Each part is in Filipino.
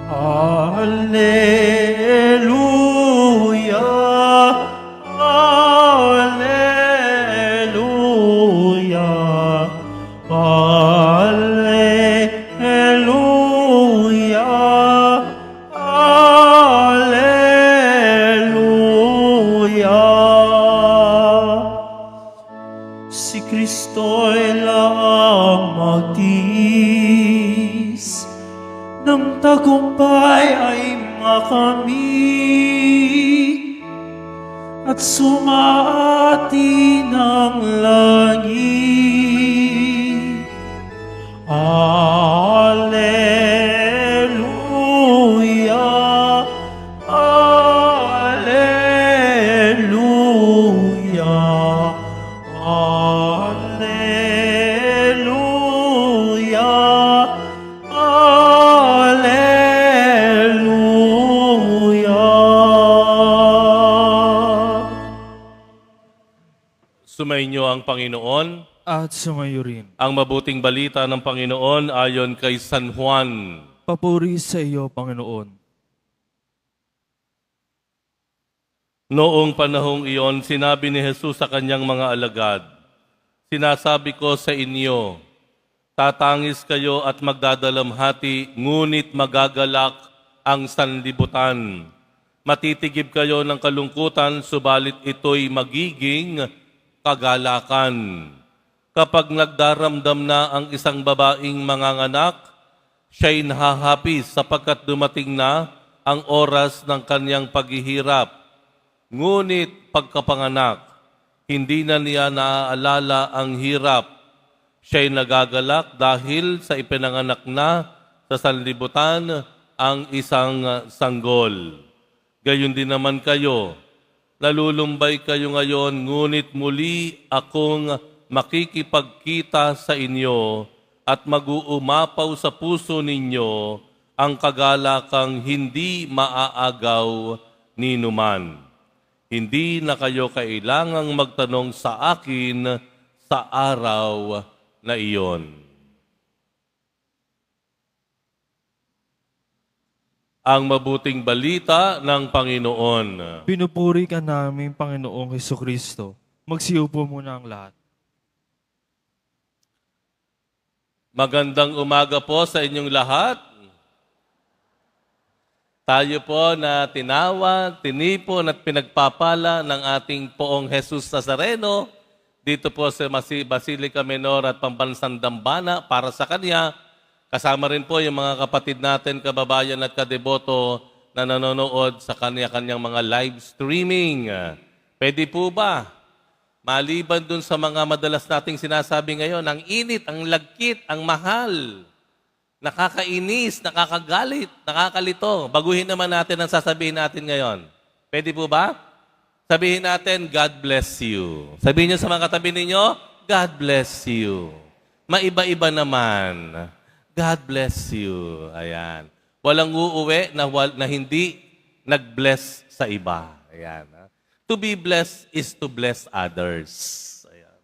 Alleluia, Alleluia, Alleluia, Alleluia. Si Kristo'y magtiis, ng tagumpay ay makamit, at sumaati ng langit. Alleluia, Alleluia, Alleluia, Alleluia. Sumainyo ang Panginoon. At sumayo rin. Ang mabuting balita ng Panginoon ayon kay San Juan. Papuri sa iyo, Panginoon. Noong panahong iyon, sinabi ni Jesus sa kanyang mga alagad, "Sinasabi ko sa inyo, tatangis kayo at magdadalamhati, ngunit magagalak ang sanlibutan. Matitigib kayo ng kalungkutan, subalit ito'y magiging kagalakan. Kapag nagdaramdam na ang isang babaeng manganganak, siya'y nahahapis sapagkat dumating na ang oras ng kanyang paghihirap. Ngunit pagkapanganak, hindi na niya naaalala ang hirap. Siya'y nagagalak dahil sa ipinanganak na sa sanlibutan ang isang sanggol. Gayon din naman kayo, nalulumbay kayo ngayon, ngunit muli akong makikipagkita sa inyo at mag-uumapaw sa puso ninyo ang kagalakang hindi maaagaw ni numan. Hindi na kayo kailangang magtanong sa akin sa araw na iyon." Ang mabuting balita ng Panginoon. Pinupuri ka namin, Panginoong Hesukristo. Magsiupo muna ang lahat. Magandang umaga po sa inyong lahat. Tayo po na tinawag, tinipon at pinagpapala ng ating Poong Jesus Nazareno dito po sa Basilica Menor at Pambansang Dambana para sa Kanya. Kasama rin po yung mga kapatid natin, kababayan at kadeboto na nanonood sa kanya-kanyang mga live streaming. Pwede po ba? Maliban dun sa mga madalas nating sinasabi ngayon, ang init, ang lagkit, ang mahal, nakakainis, nakakagalit, nakakalito. Baguhin naman natin ang sasabihin natin ngayon. Pwede po ba? Sabihin natin, God bless you. Sabihin niyo sa mga katabi ninyo, God bless you. Maiba-iba naman. God bless you. Ayan. Walang uuwi na hindi nag-bless sa iba. Ayan. To be blessed is to bless others. Ayan.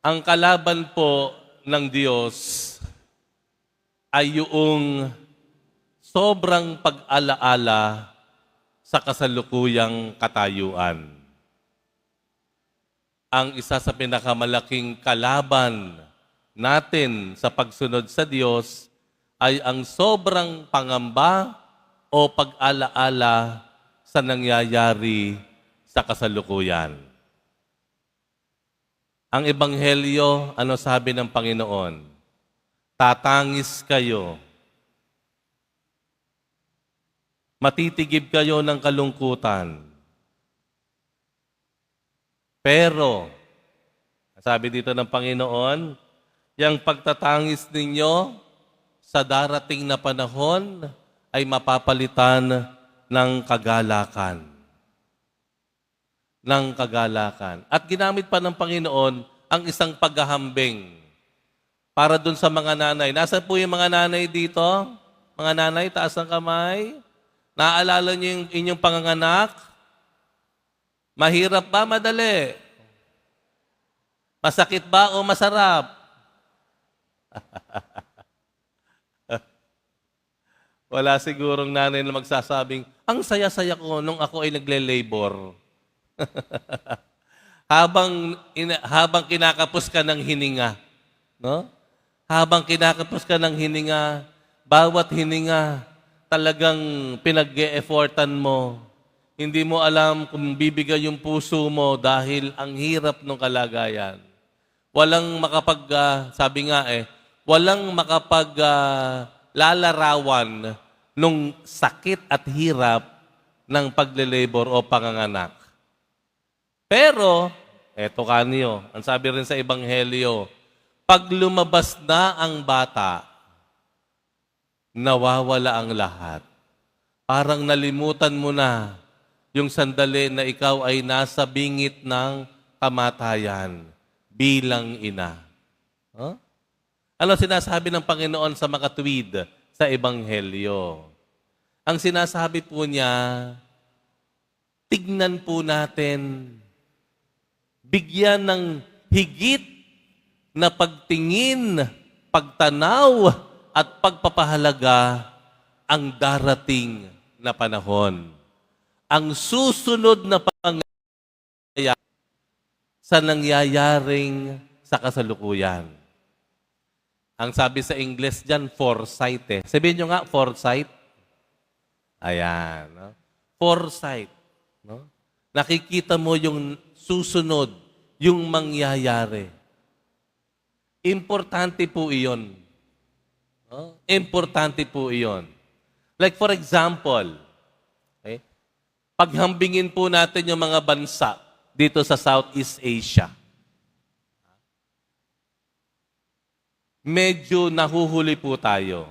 Ang kalaban po ng Diyos ay yung sobrang pag-alaala sa kasalukuyang katayuan. Ang isa sa pinakamalaking kalaban natin sa pagsunod sa Diyos ay ang sobrang pangamba o pag-alaala sa nangyayari sa kasalukuyan. Ang Ebanghelyo, ano sabi ng Panginoon? Tatangis kayo. Matitigib kayo ng kalungkutan. Pero, sabi dito ng Panginoon, yung pagtatangis ninyo sa darating na panahon ay mapapalitan ng kagalakan. Ng kagalakan. At ginamit pa ng Panginoon ang isang paghahambing para dun sa mga nanay. Nasaan po yung mga nanay dito? Mga nanay, taas ang kamay. Naaalala niyo yung inyong panganganak? Mahirap ba? Madali? Masakit ba o masarap? Wala sigurong nanay na magsasabing, ang saya-saya ko nung ako ay nagle-labor. habang kinakapos ka ng hininga, no? Habang kinakapos ka ng hininga, bawat hininga talagang pinag-e-effortan mo. Hindi mo alam kung bibigay yung puso mo dahil ang hirap ng kalagayan. Walang sabi nga walang lalarawan nung sakit at hirap ng pagle-labor o panganganak. Pero, eto kanyo, ang sabi rin sa Ebanghelyo, pag lumabas na ang bata, nawawala ang lahat. Parang nalimutan mo na yung sandali na ikaw ay nasa bingit ng kamatayan bilang ina. Huh? Ano sinasabi ng Panginoon sa makatwid sa Ebanghelyo? Ang sinasabi po niya, tignan po natin, bigyan ng higit na pagtingin, pagtanaw, at pagpapahalaga ang darating na panahon. Ang susunod na pangyayari sa nangyayaring sa kasalukuyan. Ang sabi sa English dyan, foresight Sabihin nyo nga, foresight. Ayan. No? Foresight. No? Nakikita mo yung susunod, yung mangyayari. Importante po iyon. No? Importante po iyon. Like for example, paghambingin po natin yung mga bansa dito sa Southeast Asia. Medyo nahuhuli po tayo.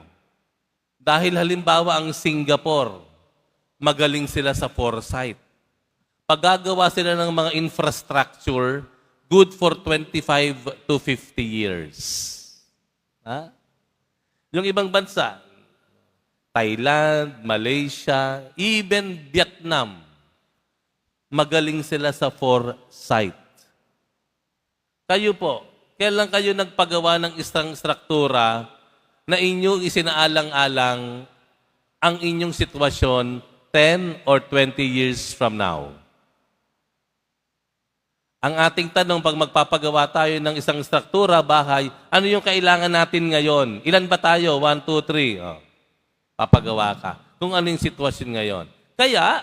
Dahil halimbawa ang Singapore, magaling sila sa foresight. Paggagawa sila ng mga infrastructure, good for 25 to 50 years. Yung ibang bansa, Thailand, Malaysia, even Vietnam, magaling sila sa foresight. Kayo po, kailan kayo nagpagawa ng isang struktura na inyong isinaalang-alang ang inyong sitwasyon 10 or 20 years from now? Ang ating tanong, pag magpapagawa tayo ng isang struktura, bahay, ano yung kailangan natin ngayon? Ilan ba tayo? 1, 2, 3. Papagawa ka. Kung ano yung sitwasyon ngayon. Kaya,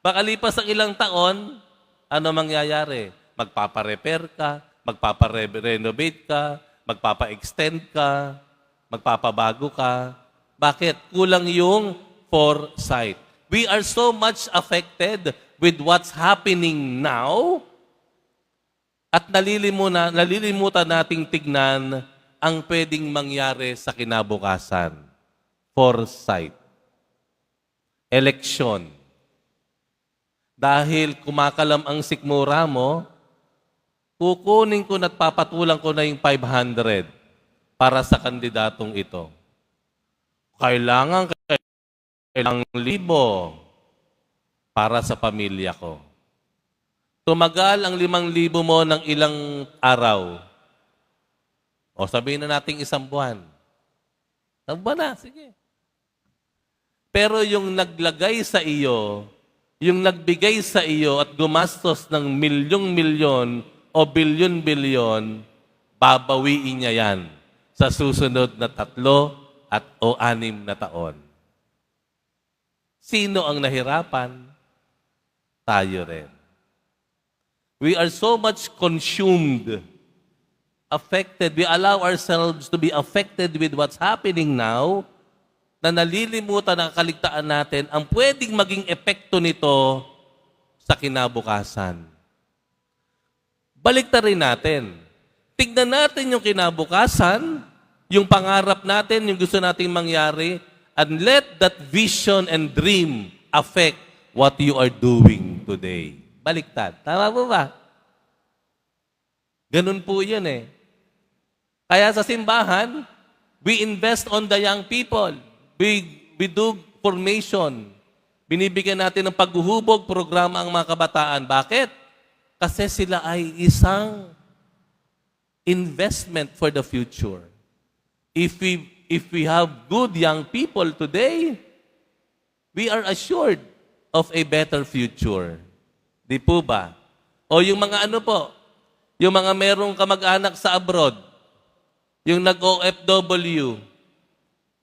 makalipas ang ilang taon, ano mangyayari? Magpapa-repair ka, magpapa-renovate ka, magpapa-extend ka, magpapabago ka. Bakit? Kulang yung foresight. We are so much affected with what's happening now at nalilimutan nating tignan ang pwedeng mangyari sa kinabukasan. Foresight. Election. Dahil kumakalam ang sikmura mo, kukunin ko at papatulang ko na yung 500 para sa kandidatong ito. Kailangan 1,000 para sa pamilya ko. Tumagal ang 5,000 mo ng ilang araw. O sabihin na natin 1 buwan. 1 buwan na, sige. Pero yung naglagay sa iyo, yung nagbigay sa iyo at gumastos ng milyong-milyon o bilyon-bilyon, babawiin niya yan sa susunod na 3 o 6 na taon. Sino ang nahirapan? Tayo rin. We are so much consumed, affected. We allow ourselves to be affected with what's happening now na nalilimutan ang kaligtaan natin ang pwedeng maging epekto nito sa kinabukasan. Baliktarin natin. Tignan natin yung kinabukasan, yung pangarap natin, yung gusto nating mangyari, and let that vision and dream affect what you are doing today. Baliktad. Tama po ba? Ganun po yun Kaya sa simbahan, we invest on the young people. We do formation. Binibigyan natin ng paghuhubog programa ang mga kabataan. Bakit? Kasi sila ay isang investment for the future. if we have good young people today, we are assured of a better future. Di po ba? O yung mga ano po, yung mga merong kamag-anak sa abroad, yung nag-OFW,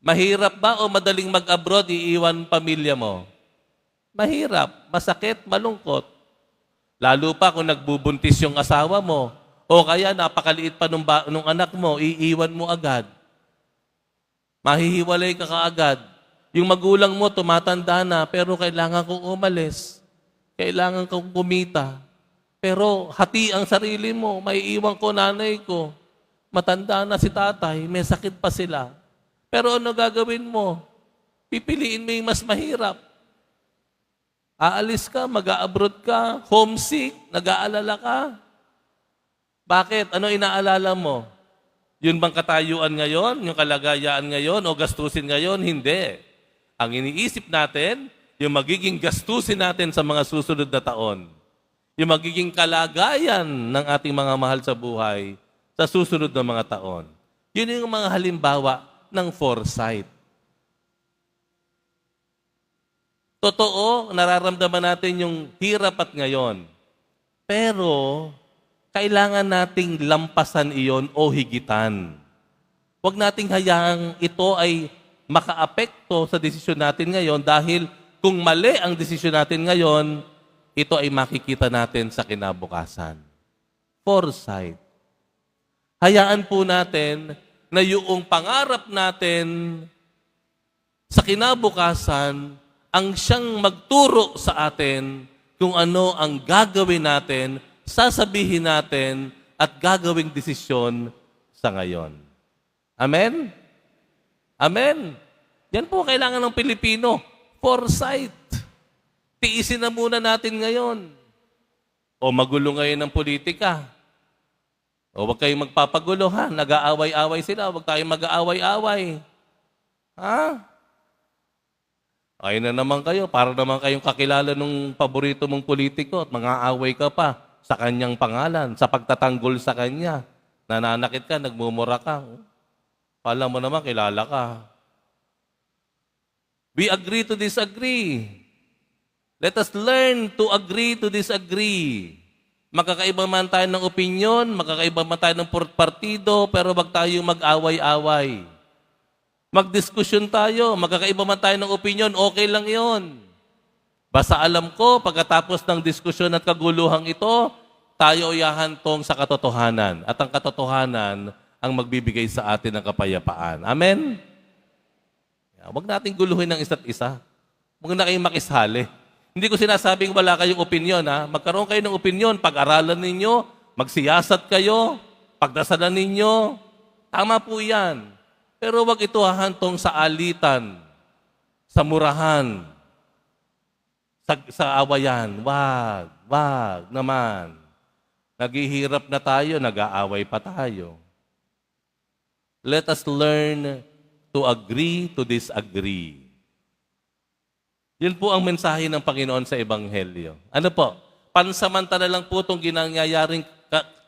mahirap ba o madaling mag-abroad, iiwan pamilya mo? Mahirap, masakit, malungkot. Lalo pa kung nagbubuntis yung asawa mo, o kaya napakaliit pa nung anak mo, iiwan mo agad. Mahihiwalay ka kaagad. Yung magulang mo, tumatanda na, pero kailangan kong umalis. Kailangan kong kumita. Pero hati ang sarili mo, maiiwan ko nanay ko. Matanda na si tatay, may sakit pa sila. Pero ano gagawin mo? Pipiliin mo yung mas mahirap. Aalis ka, mag-a-abroad ka, homesick, nag-aalala ka. Bakit? Ano inaalala mo? Yun bang katayuan ngayon? Yung kalagayan ngayon? O gastusin ngayon? Hindi. Ang iniisip natin, yung magiging gastusin natin sa mga susunod na taon. Yung magiging kalagayan ng ating mga mahal sa buhay sa susunod na mga taon. Yun yung mga halimbawa ng foresight. Totoo, nararamdaman natin yung hirap at ngayon. Pero, kailangan nating lampasan iyon o higitan. Huwag nating hayaang ito ay makaapekto sa desisyon natin ngayon dahil kung mali ang desisyon natin ngayon, ito ay makikita natin sa kinabukasan. Foresight. Hayaan po natin na yung pangarap natin sa kinabukasan ang siyang magturo sa atin kung ano ang gagawin natin, sasabihin natin, at gagawing desisyon sa ngayon. Amen? Amen? Yan po kailangan ng Pilipino. Foresight. Tiisin na muna natin ngayon. O magulo ngayon ng politika. O huwag kayong magpapagulo, ha? Nag-aaway-away sila. Huwag tayong mag-aaway-away. Ha? Ay na naman kayo. Para naman kayong kakilala ng paborito mong politiko at mga-aaway ka pa sa kanyang pangalan, sa pagtatanggol sa kanya. Nananakit ka, nagmumura ka. Pala mo naman, kilala ka. We agree to disagree. Let us learn to agree to disagree. Magkakaiba man tayo ng opinion, magkakaiba man tayo ng partido, pero wag tayong mag-away-away. Magdiskusyon tayo, magkakaiba man tayo ng opinion, okay lang yon. Basta alam ko, pagkatapos ng diskusyon at kaguluhang ito, tayo ay hahantong sa katotohanan. At ang katotohanan ang magbibigay sa atin ng kapayapaan. Amen? Huwag nating guluhin ng isa't isa. Huwag na kayong makisali. Hindi ko sinasabing wala kayong opinion. Ha? Magkaroon kayo ng opinion, pag-aralan ninyo, magsiyasat kayo, pagdasalan ninyo. Tama po yan. Pero wag ito hahantong sa alitan, sa murahan, sa awayan. Wag naman. Naghihirap na tayo, nag-aaway pa tayo. Let us learn to agree to disagree. Yun po ang mensahe ng Panginoon sa Ebanghelyo. Ano po? Pansamantala lang po itong ginangyayaring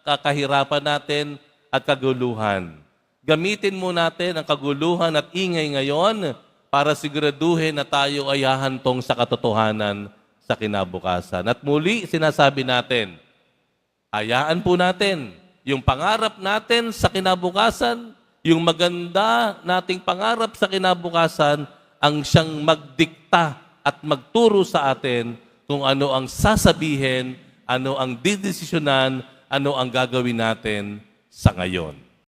kahirapan natin at kaguluhan. Gamitin mo natin ang kaguluhan at ingay ngayon para siguraduhin na tayo ay hahantong sa katotohanan sa kinabukasan. At muli, sinasabi natin, hayaan po natin yung pangarap natin sa kinabukasan, yung maganda nating pangarap sa kinabukasan, ang siyang magdikta at magturo sa atin kung ano ang sasabihin, ano ang didesisyonan, ano ang gagawin natin sa ngayon.